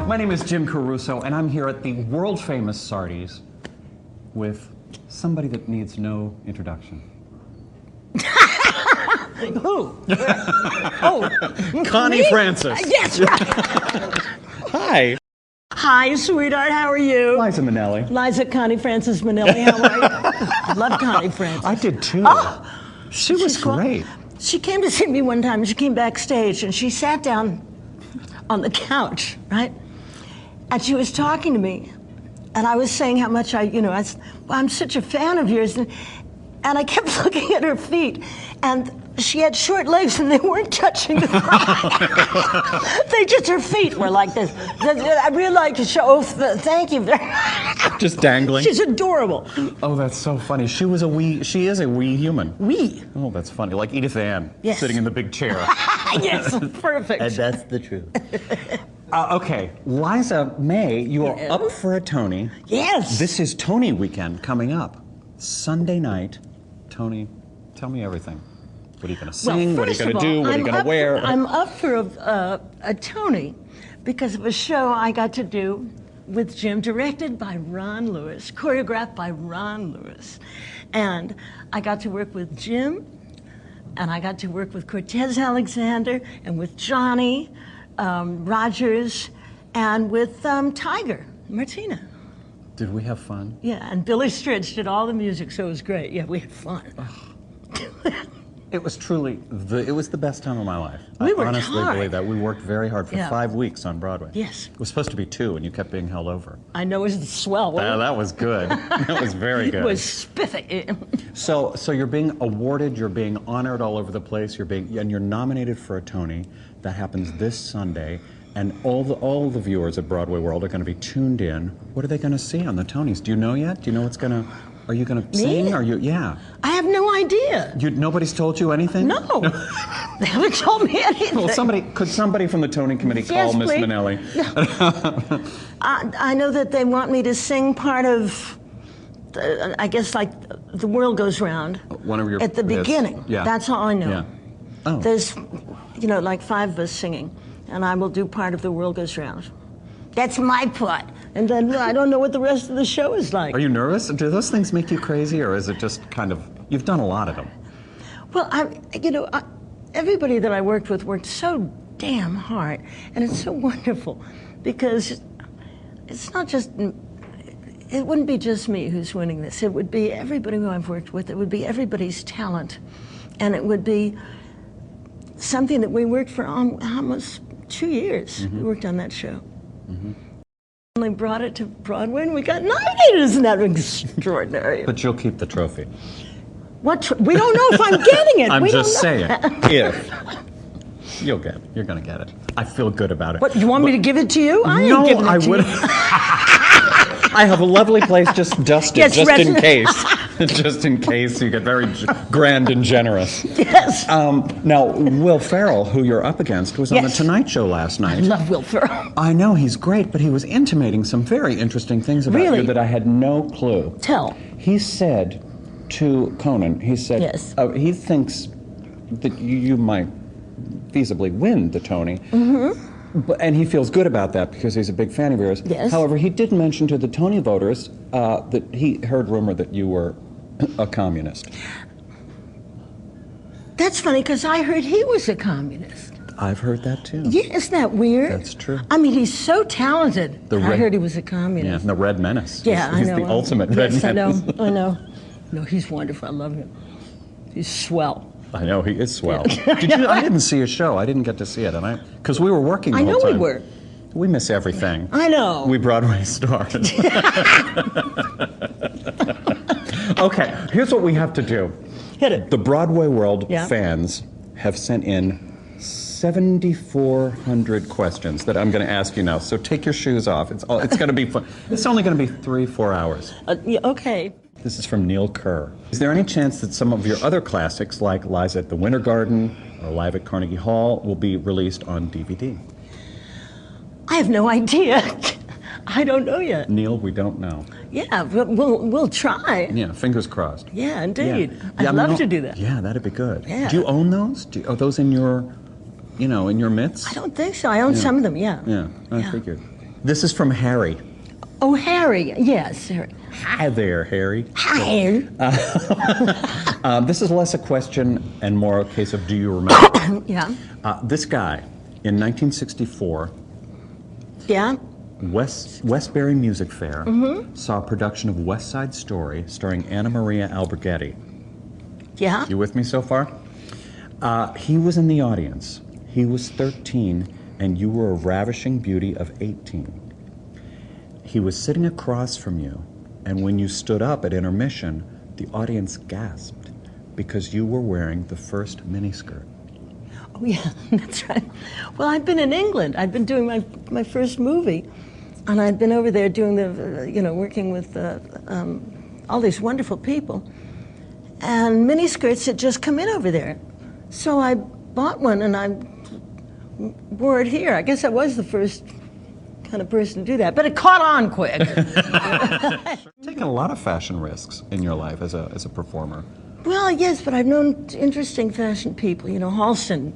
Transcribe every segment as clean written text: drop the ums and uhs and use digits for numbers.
My name is Jim Caruso, and I'm here at the world-famous Sardi's with somebody that needs no introduction. Who? Oh, Connie me? Francis. Yes, right. Hi. Hi, sweetheart. How are you? Liza Minnelli. Liza Connie Francis Minnelli. How are you? I love Connie Francis. I did too. Oh, she was great. She came to see me one time. She came backstage and she sat down on the couch, right? And she was talking to me, and I was saying how much I'm such a fan of yours, and I kept looking at her feet, and she had short legs, and they weren't touching the ground. Her feet were like this. I really like to show. Thank you very much. Just dangling. She's adorable. Oh, that's so funny. She is a wee human. Wee. Oh, that's funny. Like Edith Ann, yes. Sitting in the big chair. Yes, perfect. And that's the truth. Okay, Liza May, you are up for a Tony. Yes. This is Tony weekend coming up. Sunday night. Tony, tell me everything. What are you going to sing? What are you going to do? What are you going to wear? I'm up for a Tony because of a show I got to do with Jim, directed by Ron Lewis, choreographed by Ron Lewis. And I got to work with Jim, and I got to work with Cortez Alexander, and with Johnny Rogers, and with Tiger, Martina. Did we have fun? Yeah, and Billy Stritch did all the music, so it was great. Yeah, we had fun. It was truly, it was the best time of my life. We worked I honestly hard. believe that. We worked very hard for 5 weeks on Broadway. Yes. It was supposed to be 2, and you kept being held over. I know, it was swell. That was good. That was very good. It was spiffy. So you're being awarded, you're being honored all over the place, and you're nominated for a Tony. That happens this Sunday, and all the viewers at Broadway World are going to be tuned in. What are they going to see on the Tonys? Do you know yet? Do you know what's going to? Are you going to sing? Yeah. I have no idea. Nobody's told you anything? No. They haven't told me anything. Well, could somebody from the Tony Committee call Miss Minnelli? I know that they want me to sing part of, I guess, like The World Goes Round. One of your at the beginning. Yeah. That's all I know. Yeah. Oh. There's, like 5 of us singing, and I will do part of The World Goes Round. That's my part. And then I don't know what the rest of the show is like. Are you nervous? Do those things make you crazy, or is it just kind of, you've done a lot of them? Well, everybody that I worked with worked so damn hard, and it's so wonderful, because it's not just, it wouldn't be just me who's winning this. It would be everybody who I've worked with. It would be everybody's talent, and it would be something that we worked for almost 2 years. Mm-hmm. We worked on that show. Mm-hmm. We brought it to Broadway, and we got nominated. Isn't that extraordinary? But you'll keep the trophy. We don't know if I'm getting it. I'm just saying, if you're going to get it. I feel good about it. What, you want me to give it to you? I no, ain't giving it I to would. you. I have a lovely place just dusted, Yes, just in case. Just in case you get very grand and generous. Yes. Now, Will Ferrell, who you're up against, was on The Tonight Show last night. I love Will Ferrell. I know, he's great, but he was intimating some very interesting things about you that I had no clue. Tell. He said to Conan, Yes. He thinks that you might feasibly win the Tony. Mm-hmm. And he feels good about that because he's a big fan of yours. Yes. However, he did mention to the Tony voters that he heard rumor that you were a communist. That's funny, because I heard he was a communist. I've heard that too. Yeah, isn't that weird? That's true. I mean, he's so talented. I heard he was a communist. Yeah, the Red Menace. Yeah, he's I know. the ultimate Red Menace. I know. No, he's wonderful. I love him. He's swell. I know, he is swell. I didn't see his show. I didn't get to see it, because we were working the whole time. I know we were. We miss everything. I know. We Broadway stars. Okay, here's what we have to do. Hit it. The Broadway World fans have sent in 7,400 questions that I'm going to ask you now. So take your shoes off. It's going to be fun. It's only going to be 3-4 hours. Okay. This is from Neil Kerr. Is there any chance that some of your other classics, like Liza at the Winter Garden or Live at Carnegie Hall, will be released on DVD? I have no idea. I don't know yet. Neil, we don't know. Yeah, we'll try. Yeah, fingers crossed. Yeah, indeed. Yeah. I'd love to do that. Yeah, that'd be good. Yeah. Do you own those? Are those in your, in your midst? I don't think so. I own some of them, yeah. Yeah, I figured. This is from Harry. Oh, Harry. Yes, Harry. Hi there, Harry. Hi, Harry. This is less a question and more a case of do you remember? Yeah. This guy, in 1964, Yeah. Westbury Music Fair saw a production of West Side Story starring Anna Maria Alberghetti. Yeah. You with me so far? He was in the audience. He was 13, and you were a ravishing beauty of 18. He was sitting across from you, and when you stood up at intermission, the audience gasped because you were wearing the first miniskirt. Oh, yeah, that's right. Well, I'd been in England. I'd been doing my first movie, and I'd been over there doing working with all these wonderful people. And miniskirts had just come in over there. So I bought one, and I wore it here. I guess I was the first kind of person to do that, but it caught on quick. Taken a lot of fashion risks in your life as a performer. Well, yes, but I've known interesting fashion people. You know, Halston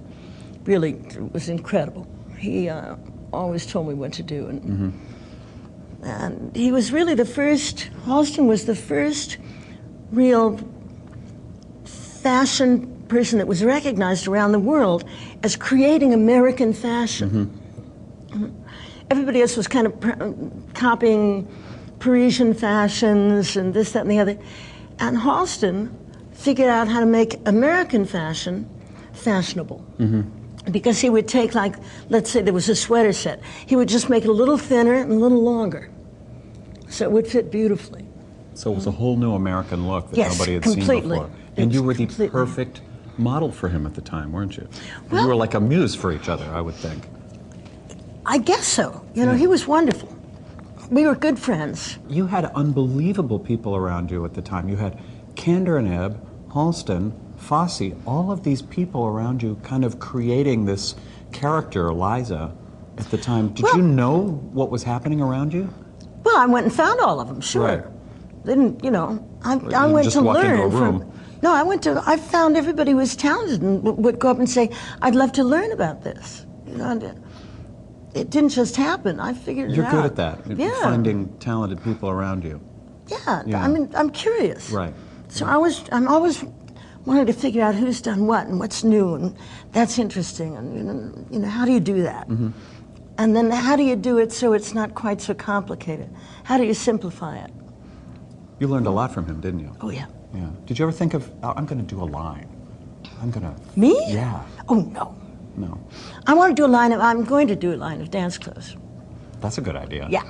really was incredible. He always told me what to do. And he was really the first, Halston was the first real fashion person that was recognized around the world as creating American fashion. Everybody else was kind of copying Parisian fashions and this, that, and the other. And Halston figured out how to make American fashion fashionable. Because he would take, like, let's say there was a sweater set. He would just make it a little thinner and a little longer. So it would fit beautifully. So it was a whole new American look that Yes, nobody had completely. seen before. And you were the Completely. perfect model for him at the time, weren't you? Well- You were like a muse for each other, I would think. I guess so. You know, he was wonderful. We were good friends. You had unbelievable people around you at the time. You had Kander and Ebb, Halston, Fosse, all of these people around you kind of creating this character, Liza, at the time. Did you know what was happening around you? Well, I went and found all of them, sure. Right. Didn't, you know, I You went just to walked into a learn room. from... No, I found everybody was talented and would go up and say, I'd love to learn about this. You know, and it didn't just happen. I figured You're it out. good at that, Yeah. finding talented people around you. Yeah. Yeah. I mean, I'm curious. Right. So I'm always wanting to figure out who's done what and what's new, and that's interesting, and you know, how do you do that? And then how do you do it so it's not quite so complicated? How do you simplify it? You learned a lot from him, didn't you? Oh, yeah. Yeah. Did you ever think of, oh, I'm going to do a line? I'm going to... Me? Yeah. Oh, no. No. I'm going to do a line of dance clothes. That's a good idea. Yeah.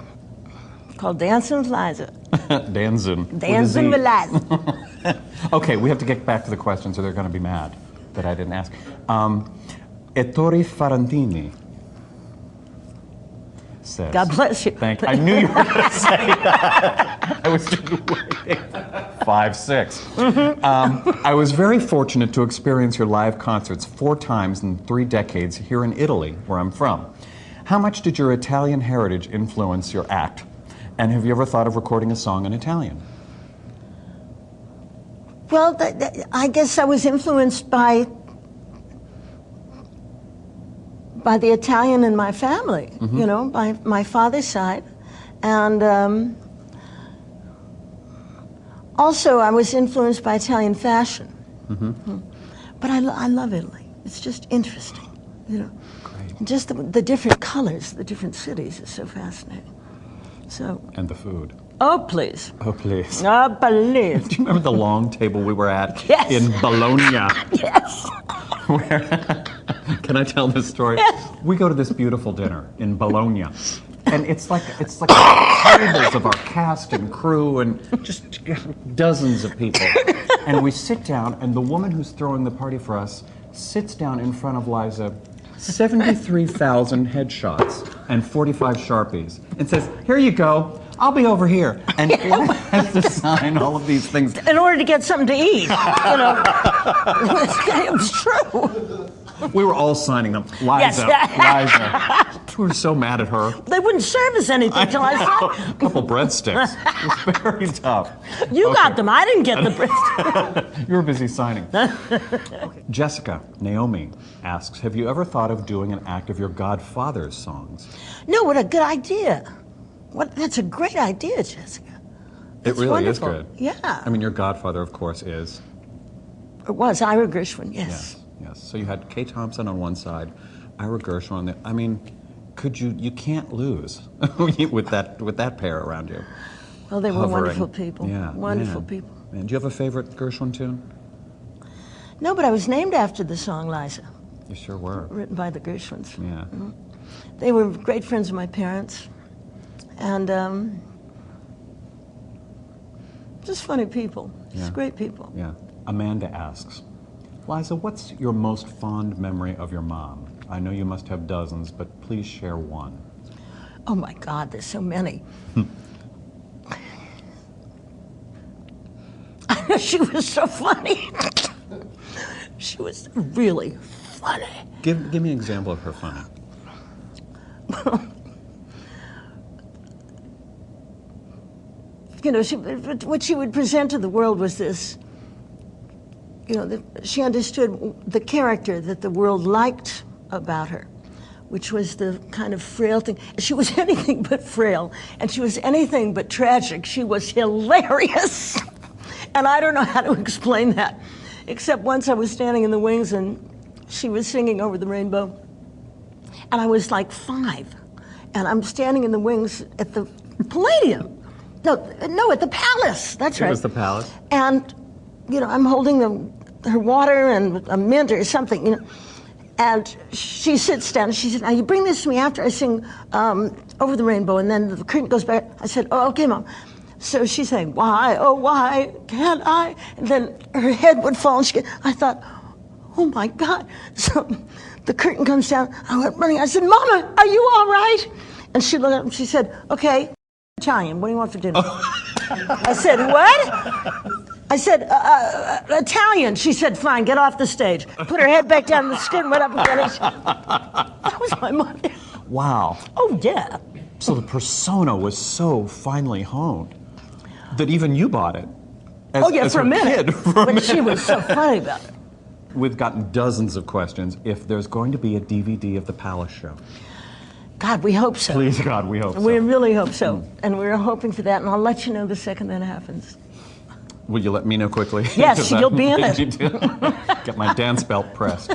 Called Dancing with Liza. Dancing. Dancing with Liza. Okay, we have to get back to the questions or they're going to be mad that I didn't ask. Ettore Ferrandini says... God bless you. I knew you were going to say that. I was just waiting. 5'6". I was very fortunate to experience your live concerts 4 times in 3 decades here in Italy, where I'm from. How much did your Italian heritage influence your act? And have you ever thought of recording a song in Italian? Well, I guess I was influenced by the Italian in my family, you know, by my father's side. And also I was influenced by Italian fashion. But I love Italy. It's just interesting, you know. Great. And just the different colors, the different cities is so fascinating. So. And the food. Oh, please. Oh, please. Oh, please. Do you remember the long table we were at Yes. in Bologna? Yes. Where, can I tell this story? Yes. We go to this beautiful dinner in Bologna, and it's like tables of our cast and crew and just dozens of people. And we sit down, and the woman who's throwing the party for us sits down in front of Liza, 73,000 headshots and 45 Sharpies, and says, "Here you go. I'll be over here." And Liza has to sign all of these things. In order to get something to eat, you know. It was true. We were all signing them. Liza, Yes. Liza. We were so mad at her. They wouldn't serve us anything till I said. A couple breadsticks. It was very tough. You got them. I didn't get the breadsticks. You were busy signing. Jessica, Naomi asks, have you ever thought of doing an act of your Godfather's songs? No, what a good idea. That's a great idea, Jessica. That's it really wonderful. is good. Yeah. I mean, your godfather, of course, is... It was Ira Gershwin, yes. Yes. So you had Kay Thompson on one side, Ira Gershwin on the... I mean, you can't lose with that pair around you. Well, they were Hovering. wonderful people. Yeah. Wonderful people. Man, do you have a favorite Gershwin tune? No, but I was named after the song, Liza. You sure were. Written by the Gershwins. Yeah. Mm-hmm. They were great friends of my parents. And just funny people. Just great people. Yeah. Amanda asks, Liza, what's your most fond memory of your mom? I know you must have dozens, but please share one. Oh my God, there's so many. She was so funny. She was really funny. Give me an example of her funny. You know, what she would present to the world was this, you know, she understood the character that the world liked about her, which was the kind of frail thing. She was anything but frail, and she was anything but tragic. She was hilarious. And I don't know how to explain that, except once I was standing in the wings and she was singing Over the Rainbow, and I was like 5, and I'm standing in the wings at the Palladium. No, at the Palace. That's right. It was the Palace. And, you know, I'm holding her water and a mint or something, you know. And she sits down and she said, now you bring this to me after I sing Over the Rainbow, and then the curtain goes back. I said, oh, okay, Mom. So she's saying, why, oh, why can't I? And then her head would fall, and I thought, oh my God. So the curtain comes down. I went running. I said, Mama, are you all right? And she looked up and she said, okay. Italian, what do you want for dinner? I said, what? I said, Italian. She said, fine, get off the stage. Put her head back down on the skin, went up and finished. That was my mother. Wow. Oh, yeah. So the persona was so finely honed that even you bought it. For a minute. But she was so funny about it. We've gotten dozens of questions if there's going to be a DVD of the Palace show. God, we hope so. Please, God, we hope so. We really hope so. And we're hoping for that, and I'll let you know the second that happens. Will you let me know quickly? Yes, you'll be in it. Get my dance belt pressed.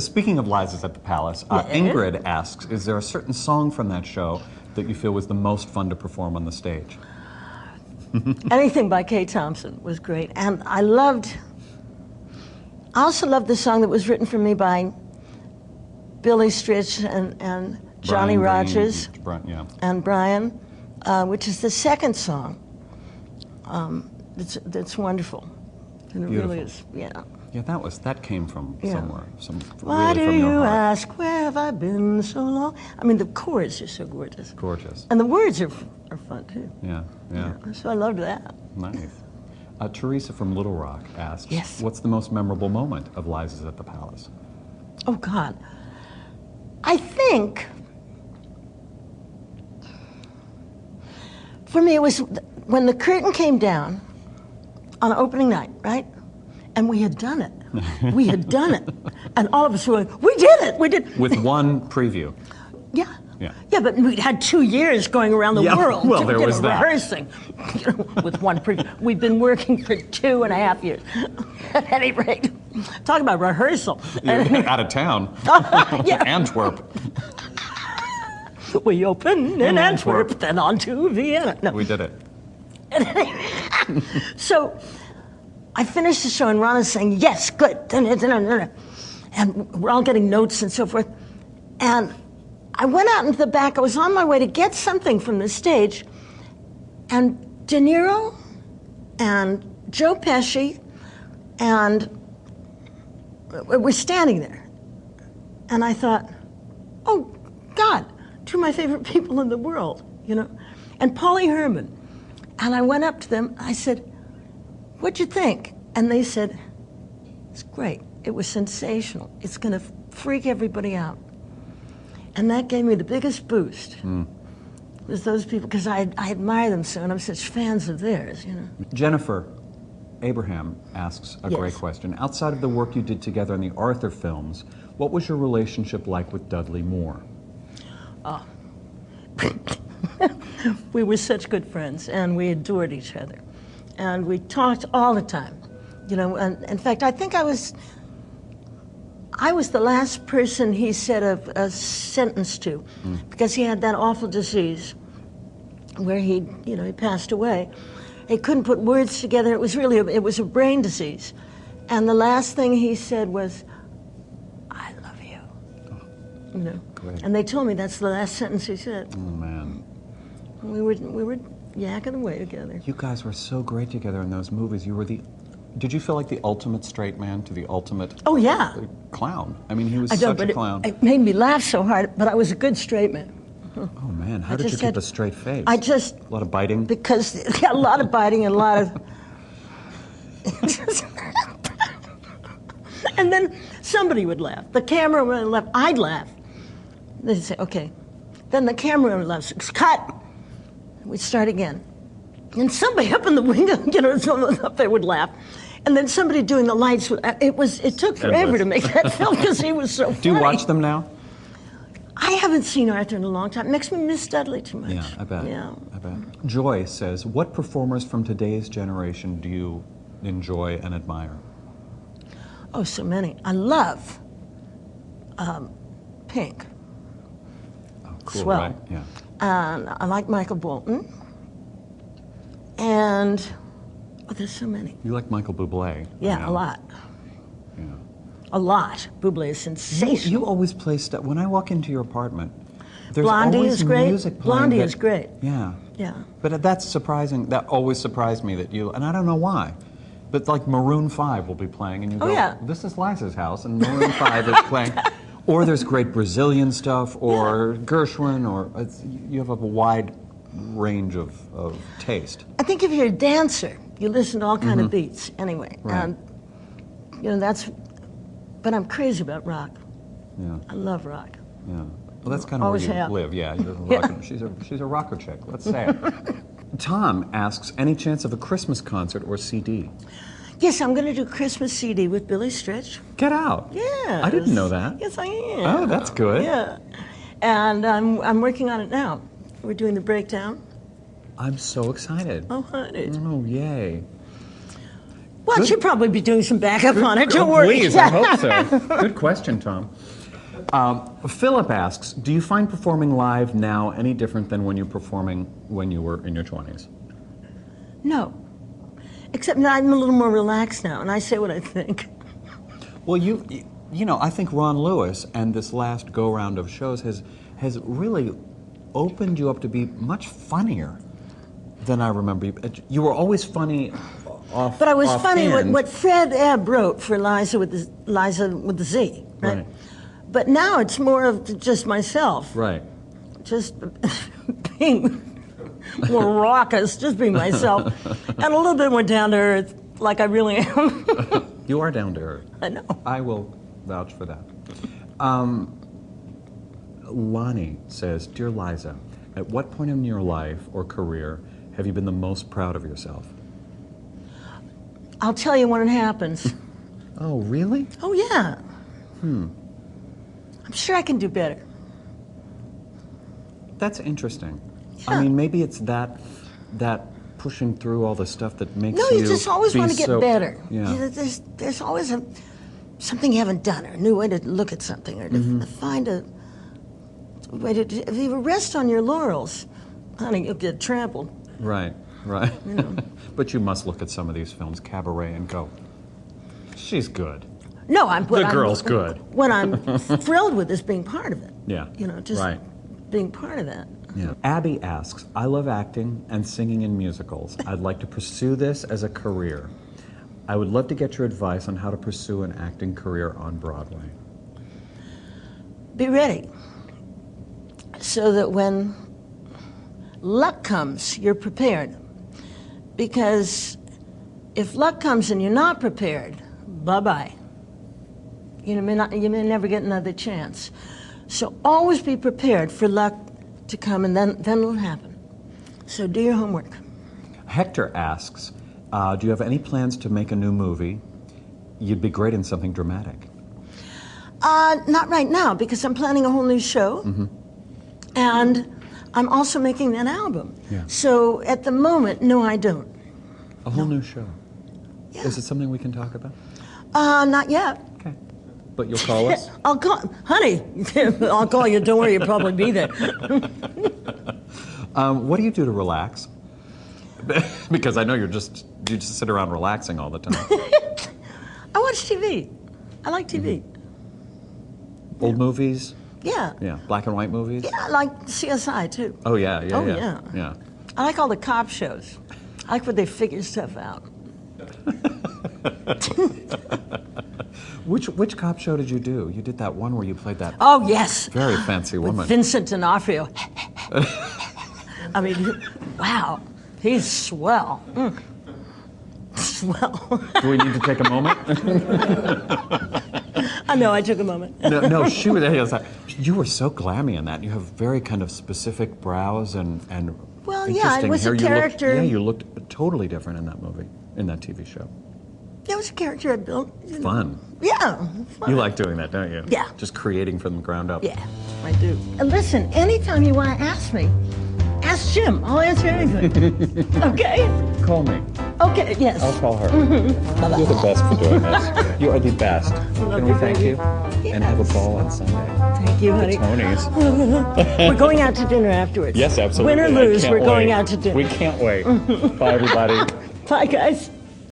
Speaking of Liza's at the Palace, Ingrid asks, is there a certain song from that show that you feel was the most fun to perform on the stage? Anything by Kay Thompson was great. And I also loved the song that was written for me by Billy Stritch and Johnny Rogers and Brian, which is the second song. That's wonderful. And it really is, yeah. Yeah, that came from somewhere. Why really do from your you heart. ask, where have I been so long? I mean, the chords are so gorgeous. Gorgeous. And the words are fun, too. Yeah. So I loved that. Nice. Teresa from Little Rock asks, yes. What's the most memorable moment of Liza's at the Palace? Oh, God. I think, for me, it was when the curtain came down on opening night, right? And we had done it. We had done it. And all of us were like, we did it, we did. With one preview. Yeah. Yeah, but we'd had 2 years going around the world rehearsing, with one preview. We'd been working for 2.5 years, at any rate. Talk about rehearsal. Out of town. Antwerp. We opened in Antwerp, then on to Vienna. No. We did it. So I finished the show, and Rana's saying, yes, good. And we're all getting notes and so forth. And I went out into the back. I was on my way to get something from the stage, and De Niro and Joe Pesci and we're standing there. And I thought, oh, God, 2 of my favorite people in the world, you know? And Paulie Herman. And I went up to them. I said, what'd you think? And they said, it's great. It was sensational. It's going to freak everybody out. And that gave me the biggest boost. Was those people, because I admire them so, and I'm such fans of theirs, you know. Jennifer Abraham asks a great question. Outside of the work you did together in the Arthur films, what was your relationship like with Dudley Moore? Oh. We were such good friends, and we adored each other. And we talked all the time. You know, and in fact, I think I was the last person he said a sentence to, because he had that awful disease where he passed away. He couldn't put words together. It was really, it was a brain disease. And the last thing he said was, "I love you." Oh, you know. great. And they told me that's the last sentence he said. Oh, man. We were yakking away together. You guys were so great together in those movies. You were did you feel like the ultimate straight man to the ultimate clown? I mean, he was such a clown. It made me laugh so hard, but I was a good straight man. Oh, man. How did you keep a straight face? A lot of biting? Because, yeah, a lot of biting and a lot of... And then somebody would laugh. The cameraman would laugh. I'd laugh. They'd say, okay. Then the cameraman laughs. Cut! We'd start again. And somebody up in the window, someone up there would laugh. And then somebody doing the lights. It took forever to make that film because he was so funny. Do you watch them now? I haven't seen Arthur in a long time. It makes me miss Dudley too much. Yeah, I bet. Yeah. I bet. Joy says, what performers from today's generation do you enjoy and admire? Oh, so many. I love Pink. Oh, cool, Swell. right? Yeah. And I like Michael Bolton. And, there's so many. You like Michael Bublé? Yeah, a lot. Yeah. A lot. Bublé is sensational. You always play stuff. When I walk into your apartment, there's Blondie always is great. music playing. Blondie is great. Yeah. Yeah. But that's surprising. That always surprised me that you, and I don't know why, but like Maroon 5 will be playing, and you go, yeah. This is Liza's house, and Maroon 5 is playing. Or there's great Brazilian stuff, or Gershwin, or you have a wide range of taste. I think if you're a dancer, you listen to all kind of beats anyway. Right. That's, but I'm crazy about rock. Yeah. I love rock. Yeah. Well, that's kind of where you live. Yeah. You're rocking. She's a rocker chick. Let's say it. Tom asks, any chance of a Christmas concert or CD? Yes, I'm going to do a Christmas CD with Billy Stritch. Get out. Yeah. I didn't know that. Yes, I am. Oh, that's good. Yeah. And I'm working on it now. We're doing the breakdown. I'm so excited. Oh, honey. Oh, yay. Well, she'll probably be doing some backup on it. Don't worry. Please, I hope so. Good question, Tom. Philip asks, do you find performing live now any different than when you're performing when you were in your 20s? No. Except now I'm a little more relaxed now, and I say what I think. Well, you know, I think Ron Lewis and this last go-round of shows has really opened you up to be much funnier than I remember. You were always funny off. But I was funny. Hand. What Fred Ebb wrote for Liza with the Z, right? But now it's more of just myself. Right. Just being more raucous, just being myself, and a little bit more down to earth, like I really am. You are down to earth. I know. I will vouch for that. Lonnie says, Dear Liza, at what point in your life or career have you been the most proud of yourself? I'll tell you when it happens. Oh, really? Oh, yeah. I'm sure I can do better. That's interesting. Yeah. I mean, maybe it's that pushing through all the stuff that makes you. No, you just always want to get better. Yeah. There's always something you haven't done, or a new way to look at something, or to find a way to. If you rest on your laurels, honey, you'll get trampled. Right. You know. But you must look at some of these films, Cabaret, and go, she's good. No, the girl's good. What I'm thrilled with is being part of it. Yeah. You know, just being part of that. Yeah. Abby asks, I love acting and singing in musicals. I'd like to pursue this as a career. I would love to get your advice on how to pursue an acting career on Broadway. Be ready, so that when luck comes, you're prepared. Because if luck comes and you're not prepared, bye-bye. You may never get another chance. So always be prepared for luck to come, and then it'll happen. So do your homework. Hector asks, do you have any plans to make a new movie? You'd be great in something dramatic. Not right now, because I'm planning a whole new show. And I'm also making that album. Yeah. So at the moment, no, I don't. A whole new show? Yeah. Is it something we can talk about? Not yet. Okay. But you'll call us? I'll call, honey, I'll call you. Don't worry, you'll probably be there. What do you do to relax? Because I know you just sit around relaxing all the time. I watch TV. I like TV. Old movies? Yeah. Yeah. Black and white movies? Yeah, I like CSI too. Oh, yeah, yeah, Oh, yeah. yeah. I like all the cop shows. I like when they figure stuff out. Which cop show did you do? You did that one where you played that Oh, yes. very fancy woman. With Vincent D'Onofrio. I mean, wow. He's swell. Swell. Do we need to take a moment? I know, I took a moment. No, she was. You were so glammy in that. You have very kind of specific brows and Well, yeah, it interesting was hair. a character. You looked totally different in that movie, in that TV show. Yeah, it was a character I built. Fun. Yeah. Fun. You like doing that, don't you? Yeah. Just creating from the ground up. Yeah, I do. And listen, anytime you want to ask me, ask Jim. I'll answer anything. Okay? Call me. Okay, yes. I'll call her. Bye-bye. You're the best for doing this. You are the best. Love Can we you, thank baby. you? And have a ball on Sunday. Thank you, honey. Tony's. We're going out to dinner afterwards. Yes, absolutely. Win or I lose, can't we're going wait. out to dinner. We can't wait. Bye, everybody. Bye, guys.